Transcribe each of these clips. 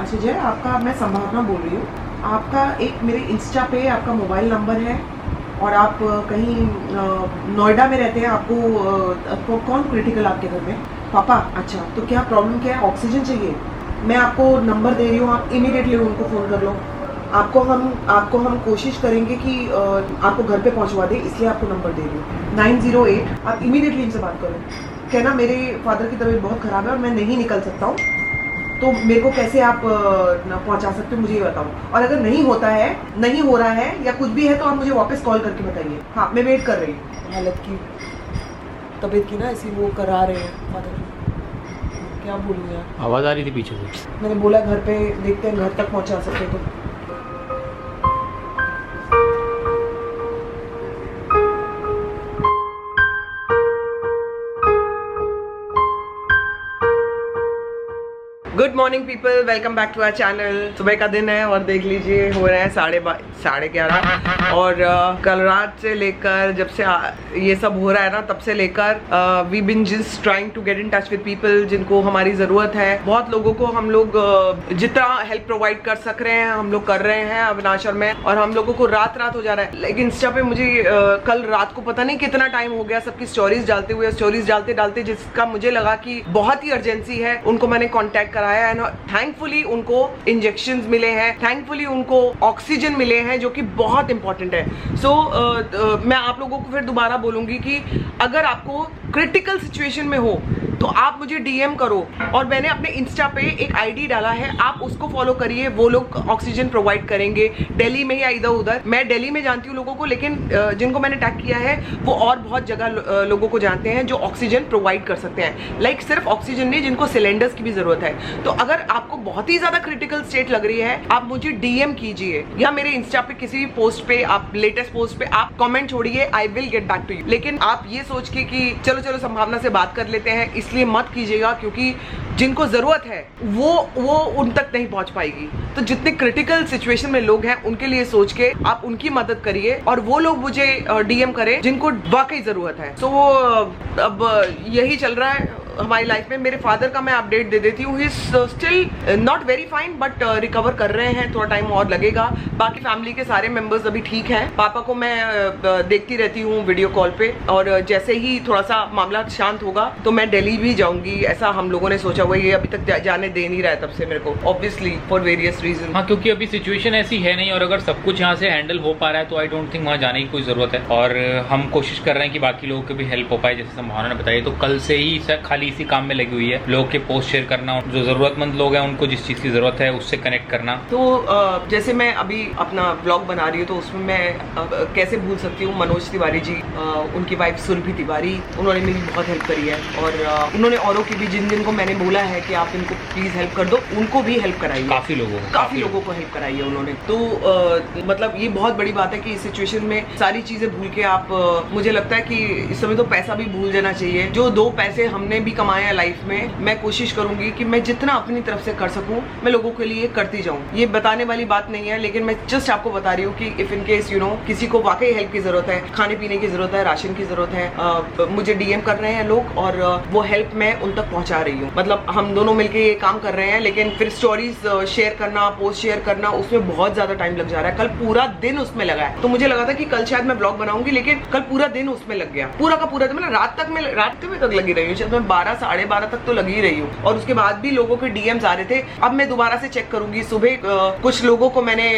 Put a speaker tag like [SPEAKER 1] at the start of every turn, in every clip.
[SPEAKER 1] अच्छा जय, आपका मैं संभावना बोल रही हूँ। आपका एक मेरे इंस्टा पे आपका मोबाइल नंबर है और आप कहीं नोएडा में रहते हैं। आपको कौन क्रिटिकल आपके घर में? पापा? अच्छा, तो क्या प्रॉब्लम क्या है? ऑक्सीजन चाहिए? मैं आपको नंबर दे रही हूँ, आप इमीडिएटली उनको फ़ोन कर लो। आपको हम कोशिश करेंगे कि आपको घर पे पहुँचवा दें, इसलिए आपको नंबर दे रही हूँ 908। आप इमीडिएटली इनसे बात करो। कहना मेरे फादर की तबीयत बहुत ख़राब है और मैं नहीं निकल सकता हूँ, तो मेरे को कैसे आप पहुंचा सकते हो, मुझे ये बताओ। और अगर नहीं हो रहा है या कुछ भी है तो आप मुझे वापस कॉल करके बताइए। हाँ, मैं वेट कर रही हूँ। हालत की, तबीयत की ना ऐसी वो करा रहे हैं फादर। क्या बोलूँ यार,
[SPEAKER 2] आवाज़ आ रही थी पीछे से।
[SPEAKER 1] मैंने बोला घर पे देखते हैं, घर तक पहुंचा सकते तो। Good morning people, welcome back to our channel. सुबह का दिन है और देख लीजिए हो रहे हैं 11:30 और कल रात से लेकर जब से ये सब हो रहा है ना, तब से लेकर we been just trying to get in touch with people जिनको हमारी ज़रूरत है। बहुत लोगों को हम लोग जितना हेल्प प्रोवाइड कर सक रहे हैं हम लोग कर रहे हैं अविनाश और मैं, और हम लोगों को रात हो जा रहा है। लेकिन इंस्टा पे मुझे कल रात को पता नहीं कितना टाइम हो गया सबकी स्टोरीज डालते जिसका मुझे लगा कि बहुत ही अर्जेंसी है। उनको मैंने कॉन्टेक्ट कराया एंड थैंकफुली उनको इंजेक्शंस मिले हैं, थैंकफुली उनको ऑक्सीजन मिले हैं, जो कि बहुत इंपॉर्टेंट है। मैं आप लोगों को फिर दोबारा बोलूंगी कि अगर आपको क्रिटिकल सिचुएशन में हो तो आप मुझे डीएम करो, और मैंने अपने इंस्टा पे एक आईडी डाला है, आप उसको फॉलो करिए। वो लोग ऑक्सीजन प्रोवाइड करेंगे दिल्ली में या इधर उधर। मैं दिल्ली में जानती हूँ लोगों को, लेकिन जिनको मैंने टैग किया है वो और बहुत जगह लोगों को जानते हैं जो ऑक्सीजन प्रोवाइड कर सकते हैं। लाइक सिर्फ ऑक्सीजन नहीं, जिनको सिलेंडर्स की भी जरूरत है। तो अगर आपको बहुत ही ज्यादा क्रिटिकल स्टेट लग रही है, आप मुझे डीएम कीजिए या मेरे इंस्टा पे किसी भी पोस्ट पे, आप लेटेस्ट पोस्ट पे आप कमेंट छोड़िए, I will get back to you. लेकिन आप ये सोच के कि चलो संभावना से बात कर लेते हैं, इसलिए मत कीजिएगा, क्योंकि जिनको जरूरत है वो उन तक नहीं पहुंच पाएगी। तो जितने क्रिटिकल सिचुएशन में लोग हैं उनके लिए सोच के आप उनकी मदद करिए, और वो लोग मुझे डीएम करें जिनको वाकई जरूरत है। तो अब यही चल रहा है हमारी लाइफ में। मेरे फादर का मैं अपडेट दे देती हूँ, he is still not very fine but recover कर रहे हैं, थोड़ा टाइम और लगेगा। बाकी फैमिली के सारे मेंबर्स अभी ठीक हैं। पापा को मैं देखती रहती हूँ वीडियो कॉल पे, और जैसे ही थोड़ा सा मामला शांत होगा तो मैं दिल्ली भी जाऊंगी, ऐसा हम लोगों ने सोचा हुआ। ये अभी तक जाने दे नहीं रहा है तब से मेरे को, ऑब्वियसली फॉर वेरियस रीजन।
[SPEAKER 2] हाँ, क्योंकि अभी सिचुएशन ऐसी है नहीं, और अगर सब कुछ यहाँ से हैंडल हो पा रहा है तो आई डोंट थिंक वहाँ जाने की कोई जरूरत है। और हम कोशिश कर रहे हैं कि बाकी लोगों की भी हेल्प हो पाए, जैसे संभावना ने बताई। तो कल से ही खाली इसी काम में लगी हुई है, लोगों के पोस्ट शेयर करना, जो जरूरतमंद लोग हैं उनको जिस चीज की जरूरत है उससे कनेक्ट करना।
[SPEAKER 1] तो जैसे मैं अभी अपना ब्लॉग बना रही हूँ, तो उसमें मैं कैसे भूल सकती हूँ मनोज तिवारी जी, उनकी वाइफ सुरभि तिवारी, उन्होंने मेरी बहुत हेल्प करी है। और उन्होंने औरों की भी, जिन को मैंने बोला है कि आप इनको प्लीज हेल्प कर दो, उनको भी हेल्प कराई है। काफी लोगों को हेल्प कराई है उन्होंने। तो मतलब ये बहुत बड़ी बात है कि इस सिचुएशन में सारी चीजें भूल के आप, मुझे लगता है कि इस समय तो पैसा भी भूल जाना चाहिए। जो 2 पैसे हमने भी कमाए हैं लाइफ में, मैं कोशिश करूंगी कि मैं जितना अपनी तरफ से कर सकूं मैं लोगों के लिए करती जाऊं। ये बताने वाली बात नहीं है, लेकिन मैं जस्ट आपको बता रही हूँ कि इफ इन केस किसी को वाकई हेल्प की जरूरत है, खाने पीने की जरूरत है, राशन की जरूरत है, मुझे डीएम कर रहे हैं लोग, और वो हेल्प मैं उन तक पहुंचा रही हूँ। मतलब हम दोनों मिलके ये काम कर रहे हैं, लेकिन फिर स्टोरीज शेयर करना, पोस्ट शेयर करना, उसमें बहुत ज्यादा टाइम लग जा रहा है। कल पूरा दिन उसमें लगा है। तो मुझे लगा था कि कल शायद मैं ब्लॉग बनाऊंगी, लेकिन कल पूरा दिन उसमें लग गया, पूरा का पूरा दिन। मतलब रात तक लगी रही हूँ, शायद मैं 12 साढ़े 12 तक तो लगी रही हूँ, और उसके बाद भी लोगों के डीएम्स आ रहे थे। अब मैं दोबारा से चेक करूंगी। सुबह कुछ लोगों को मैंने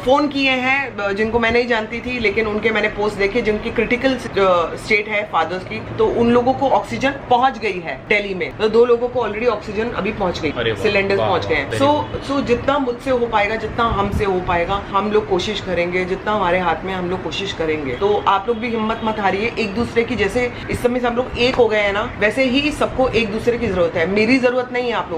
[SPEAKER 1] फोन किए हैं जिनको मैं नहीं जानती थी, लेकिन उनके मैंने पोस्ट देखे जिनकी क्रिटिकल स्टेट है फादर्स की, तो उन लोगों को ऑक्सीजन पहुंच गई है दिल्ली में। तो 2 लोगों को ऑलरेडी ऑक्सीजन अभी पहुंच गई, सिलेंडर्स पहुंच गए हैं। सो जितना मुझसे हो पाएगा, जितना हमसे हो पाएगा, हम लोग कोशिश करेंगे, जितना हमारे हाथ में हम लोग कोशिश करेंगे। तो आप लोग भी हिम्मत मत हारिए, एक दूसरे की, जैसे इस समय से हम लोग एक हो गए हैं ना, वैसे ही सबको एक दूसरे की जरूरत है। मेरी जरूरत नहीं है आप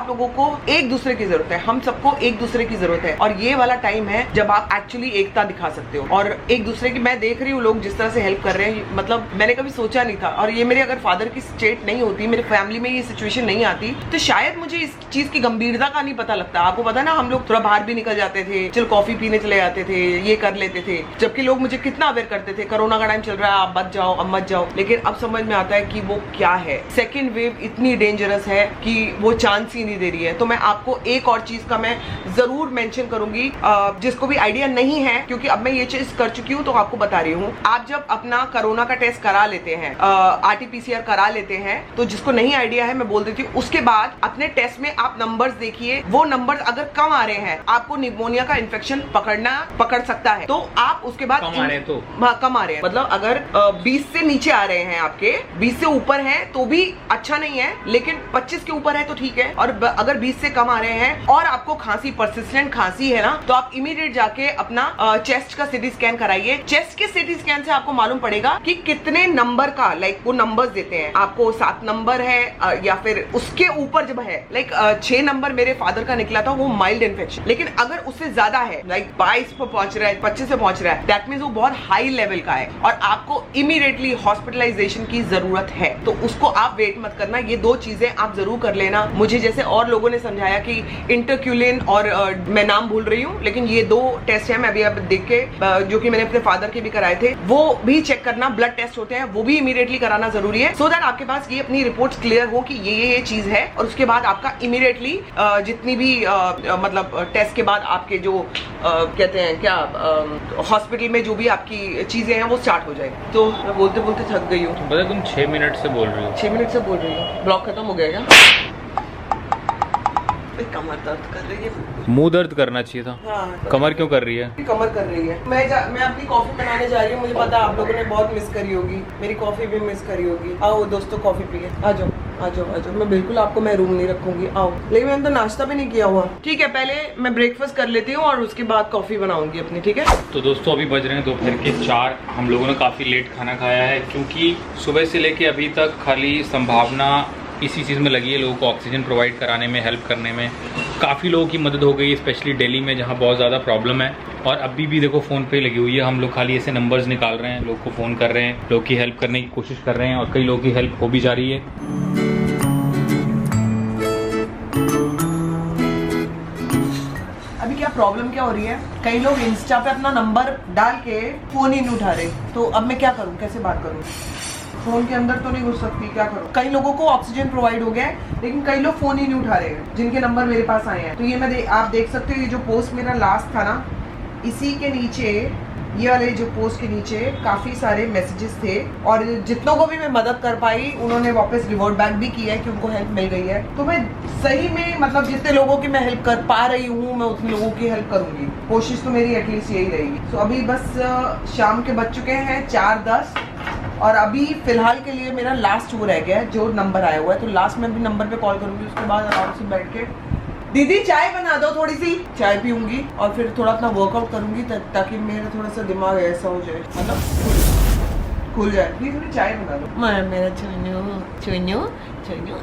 [SPEAKER 1] लोगों को एक दूसरे की जरूरत है। हम सबको एक दूसरे की जरूरत है, और ये वाला टाइम है जब आप एक्चुअली एकता दिखा सकते हो। और एक दूसरे की, मैं देख रही हूँ लोग जिस तरह से हेल्प कर रहे हैं, मतलब मैंने कभी सोचा नहीं था। और ये मेरे अगर फादर की स्टेट नहीं होती, मेरे फैमिली में ये सिचुएशन नहीं आती, तो शायद मुझे इस चीज की गंभीरता का नहीं पता लगता। आपको पता ना, हम लोग थोड़ा बाहर भी निकल जाते थे, चल कॉफी पीने चले जाते थे, ये कर लेते थे, जबकि लोग मुझे कितना अवेयर करते थे, कोरोना का टाइम चल रहा है, आप बच जाओ, अब मत जाओ। लेकिन अब समझ में आता है कि वो क्या है, सेकेंड वेव इतनी डेंजरस है कि वो चांस ही नहीं दे रही है। तो मैं आपको एक और चीज का मैं जरूर मेंशन करूंगी, जिसको भी आइडिया नहीं है, क्योंकि अब मैं ये चीज कर चुकी हूँ तो आपको बता रही हूँ। आप जब अपना कोरोना का टेस्ट करा लेते हैं, RT-PCR करा लेते हैं, तो जिसको नहीं आइडिया है मैं बोल देती हूँ, उसके बाद अपने टेस्ट में आप नंबर्स देखिए। वो नंबर्स अगर कम आ रहे हैं, आपको निमोनिया का इन्फेक्शन पकड़ सकता है, तो आप उसके बाद
[SPEAKER 2] कम आ रहे हैं तो
[SPEAKER 1] कम आ रहे हैं, मतलब अगर 20 से नीचे आ रहे हैं, आपके 20 से ऊपर है तो भी अच्छा नहीं है, लेकिन 25 के ऊपर है तो ठीक है। और अगर 20 से कम आ रहे हैं और आपको खांसी, परसिस्टेंट खांसी है ना, तो आप इमीडिएट जाके अपना चेस्ट का सीटी स्कैन कराइए। चेस्ट के सीटी स्कैन से आपको मालूम पड़ेगा कि कितने नंबर का, लाइक वो नंबर्स देते हैं आपको, 7 नंबर है या फिर उसके ऊपर जब है, लाइक 6 नंबर मेरे फादर का निकला था, वो माइल्ड इन्फेक्शन। लेकिन अगर उससे ज्यादा है, लाइक 22 पर पहुंच रहा है, 25 से पहुंच रहा है, दैट मीन्स वो बहुत हाई लेवल का है और आपको इमीडिएटली हॉस्पिटलाइजेशन की जरूरत है। तो उसको आप वेट मत करना, ये 2 चीजें आप जरूर कर लेना। मुझे जैसे और लोगों ने समझाया कि इंटरक्यूलिन और मैं नाम भूल रही हूँ, लेकिन ये 2 टेस्ट है, मैं अभी अब देख के, जो कि मैंने अपने फादर के भी कराए थे, वो भी चेक करना। ब्लड टेस्ट होते हैं, वो भी इमीडिएटली कराना जरूरी है, सो दैट आपके पास ये अपनी रिपोर्ट्स क्लियर हो कि ये चीज है। और उसके बाद आपका इमीडिएटली जितनी भी मतलब टेस्ट के बाद आपके जो कहते हैं क्या, हॉस्पिटल में जो भी आपकी चीजें हैं वो स्टार्ट हो जाएगी। तो मैं बोलते बोलते थक गई हूँ।
[SPEAKER 2] पता तुम 6 मिनट से बोल रही हो।
[SPEAKER 1] 6 मिनट से बोल रही हूँ। ब्लॉग खत्म हो गया क्या? कमर दर्द कर रही है।
[SPEAKER 2] मुंह दर्द करना चाहिए था।
[SPEAKER 1] हाँ,
[SPEAKER 2] कमर क्यों कर रही है?
[SPEAKER 1] कमर कर रही है। मैं अपनी कॉफी बनाने जा रही हूँ। मुझे पता आप लोगों ने बहुत मिस करी होगी, मेरी कॉफी भी मिस करी होगी। आओ दोस्तों, कॉफी पिए, आ जाओ आ जाओ आ जाओ। मैं बिल्कुल आपको महरूम नहीं रखूंगी, आओ। लेकिन मैंने तो नाश्ता भी नहीं किया हुआ। ठीक है, पहले मैं ब्रेकफास्ट कर लेती हूँ और उसके बाद कॉफी बनाऊंगी अपनी, ठीक है?
[SPEAKER 2] तो दोस्तों अभी बज रहे हैं दोपहर के 4। हम लोगों ने काफ़ी लेट खाना खाया है, क्योंकि सुबह से लेके अभी तक खाली संभावना इसी चीज़ में लगी है, लोगों को ऑक्सीजन प्रोवाइड कराने में, हेल्प करने में। काफ़ी लोगों की मदद हो गई, स्पेशली दिल्ली में जहाँ बहुत ज़्यादा प्रॉब्लम है। और अभी भी देखो फ़ोन पे लगी हुई है, हम लोग खाली ऐसे नंबर्स निकाल रहे हैं, लोग को फ़ोन कर रहे हैं, लोग की हेल्प करने की कोशिश कर रहे हैं और कई लोगों की हेल्प हो भी जा रही है।
[SPEAKER 1] अभी क्या प्रॉब्लम क्या हो रही है, कई लोग इंस्टा पे अपना नंबर डाल के फोन ही नहीं उठा रहे। तो अब मैं क्या करूँ, कैसे बात करूँ? फोन के अंदर तो नहीं घुस सकती, क्या करूँ? कई लोगों को ऑक्सीजन प्रोवाइड हो गया है, लेकिन कई लोग फोन ही नहीं उठा रहे हैं, जिनके नंबर मेरे पास आए हैं। तो ये आप देख सकते हो, ये जो पोस्ट मेरा लास्ट था ना, इसी के नीचे, ये वाले जो पोस्ट के नीचे काफी सारे मैसेजेस थे, और जितनों को भी मैं मदद कर पाई उन्होंने वापस रिवॉर्ड बैक भी किया है कि उनको हेल्प मिल गई है। तो मैं सही में, मतलब जितने लोगों की मैं हेल्प कर पा रही हूँ, मैं उतने लोगों की हेल्प करूंगी। कोशिश तो मेरी एटलीस्ट यही रहेगी। तो अभी बस शाम के बज चुके हैं 4:10 और अभी फिलहाल के लिए मेरा लास्ट वो रह गया है जो नंबर आया हुआ है। तो लास्ट में भी नंबर पे कॉल करूंगी, उसके बाद आराम से बैठ के, दीदी चाय बना दो, थोड़ी सी चाय पीऊंगी और फिर थोड़ा अपना वर्कआउट करूंगी, ताकि मेरा थोड़ा सा दिमाग ऐसा हो जाए, मतलब खुल जाए। प्लीज थोड़ी चाय बना दो। मेरा चुन्नू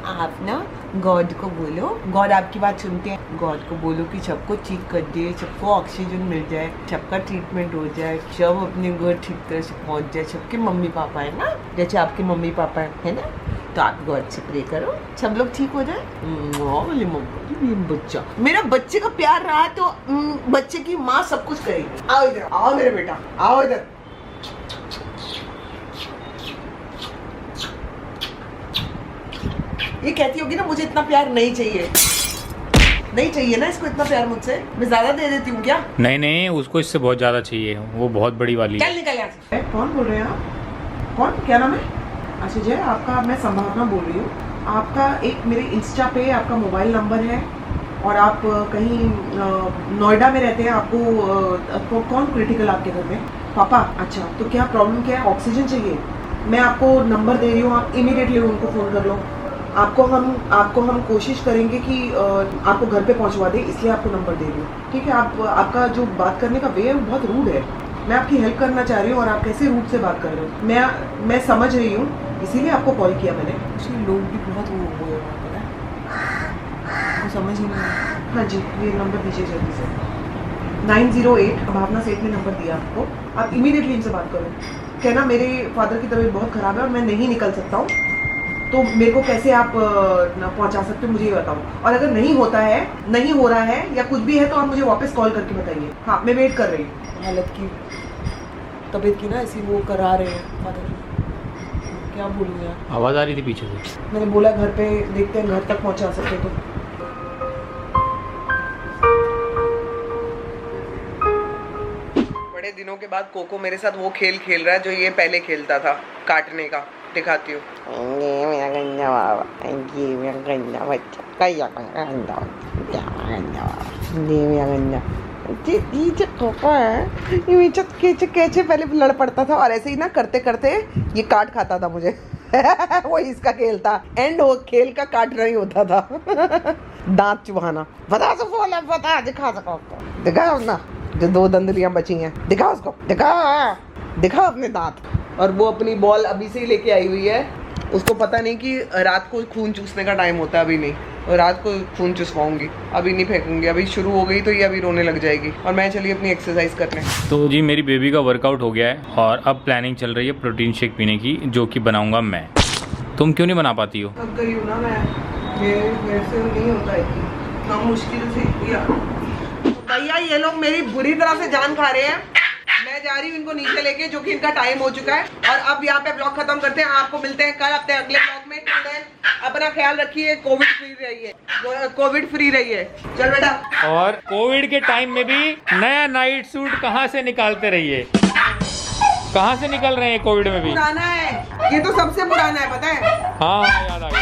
[SPEAKER 1] आप ना गॉड को बोलो, गॉड आपकी बात सुनते हैं, गॉड को बोलो कि सबको ठीक कर दे, सबको ऑक्सीजन मिल जाए, सबका ट्रीटमेंट हो जाए, सब अपने घर ठीक तरह से पहुंच जाए। सबके मम्मी पापा है ना, जैसे आपके मम्मी पापा है ना, तो आप गॉड से प्रे करो सब लोग ठीक हो जाए। बच्चा, मेरा बच्चे का प्यार रहा तो बच्चे की माँ सब कुछ करेगी। आओ इधर, आओ मेरे बेटा, आओ इधर। ये कहती होगी ना मुझे इतना प्यार नहीं चाहिए, नहीं चाहिए ना इसको इतना प्यार मुझसे, मैं ज्यादा दे देती हूँ क्या?
[SPEAKER 2] नहीं, उसको इससे बहुत ज्यादा चाहिए, वो बहुत बड़ी वाली है।
[SPEAKER 1] चल निकल यहाँ से। कौन बोल रहे हैं आप? कौन, क्या नाम है? अच्छा जय, आपका मैं संभावना बोल रही हूँ। आपका एक मेरे इंस्टा पे आपका मोबाइल नंबर है और आप कहीं नोएडा में रहते हैं। आपको कौन क्रिटिकल आपके घर में? पापा? अच्छा, तो क्या प्रॉब्लम क्या है? ऑक्सीजन चाहिए? मैं आपको नंबर दे रही हूँ, आप इमीडिएटली उनको फ़ोन कर लो। आपको हम कोशिश करेंगे कि आपको घर पे पहुंचवा दें, इसलिए आपको नंबर दे रही हूँ, ठीक है? आपका जो बात करने का वे है वो बहुत रूड है। मैं आपकी हेल्प करना चाह रही हूँ और आप कैसे रूड से बात कर रहे हो, मैं समझ रही हूँ, इसीलिए आपको कॉल किया मैंने। इसलिए लोग भी बहुत वो समझ ही नहीं। हाँ जी, ये नंबर दीजिए जल्दी से। 908 भावना सेठ ने नंबर दिया आपको, आप इमीडिएटली इनसे बात करो। कहना मेरे फादर की तबीयत बहुत ख़राब है और मैं नहीं निकल सकता हूँ, तो मेरे को कैसे आप पहुंचा सकते हो मुझे ये बताओ। और अगर नहीं होता है, नहीं हो रहा है या कुछ भी है तो आप मुझे वापस कॉल करके बताइए। हाँ, मैं वेट कर रही हूँ। हालत की, तबीयत की ना ऐसी वो करा रहे हैं फादर। क्या बोलूँ यार,
[SPEAKER 2] आवाज आ रही थी पीछे से।
[SPEAKER 1] मैंने बोला घर पे देखते हैं, घर तक पहुंचा सके तो। बड़े दिनों के बाद कोको मेरे साथ वो खेल खेल रहा है जो ये पहले खेलता था, काटने का। दिखाती हूँ।
[SPEAKER 3] ये मेरा गंदा बाबा, ये मेरा गंदा बच्चा, क्या गंदा बच्चा, क्या गंदा बाबा, ये मेरा गंदा। ये जो कोको है, ये कैसे पहले लड़ पड़ता था और ऐसे ही ना करते करते ये काट खाता था मुझे। वो इसका खेल था, एंड वो खेल का काटना ही होता था। दांत चुभाना। बता तो बोला, बता, दिखा सको, दिखाओ ना जो 2 दंदलियां बची हैं, दिखाओ उसको, दिखाओ अपने दांत। और वो अपनी बॉल अभी से ही लेके आई हुई है, उसको पता नहीं कि रात को खून चूसने का टाइम होता है, अभी नहीं, और रात को खून चूसवाऊंगी, अभी नहीं फेंकूंगी, अभी शुरू हो गई तो ये अभी रोने लग जाएगी। और मैं चलिए अपनी एक्सरसाइज करने।
[SPEAKER 2] तो जी मेरी बेबी का वर्कआउट हो गया है और अब प्लानिंग चल रही है प्रोटीन शेक पीने की, जो कि बनाऊंगा मैं। तुम क्यों नहीं बना पाती हो?
[SPEAKER 1] थक गई हूँ ना मैं, ये मेरे से नहीं होता इतना मुश्किल से किया। भैया ये लोग मेरी बुरी तरह से जान खा रहे हैं, मैं जा रही हूँ इनको नीचे लेके, जो कि इनका टाइम हो चुका है। और अब यहाँ पे ब्लॉग खत्म करते हैं, आपको मिलते हैं कल अपने अगले ब्लॉग में। अपना ख्याल रखिए, कोविड फ्री रहिए। चल बेटा।
[SPEAKER 2] और कोविड के टाइम में भी नया नाइट सूट कहाँ से निकालते रहिए, कहाँ से निकल रहे हैं कोविड में भी?
[SPEAKER 1] पुराना है ये, तो सबसे पुराना है, पता है।
[SPEAKER 2] हाँ याद आ गया।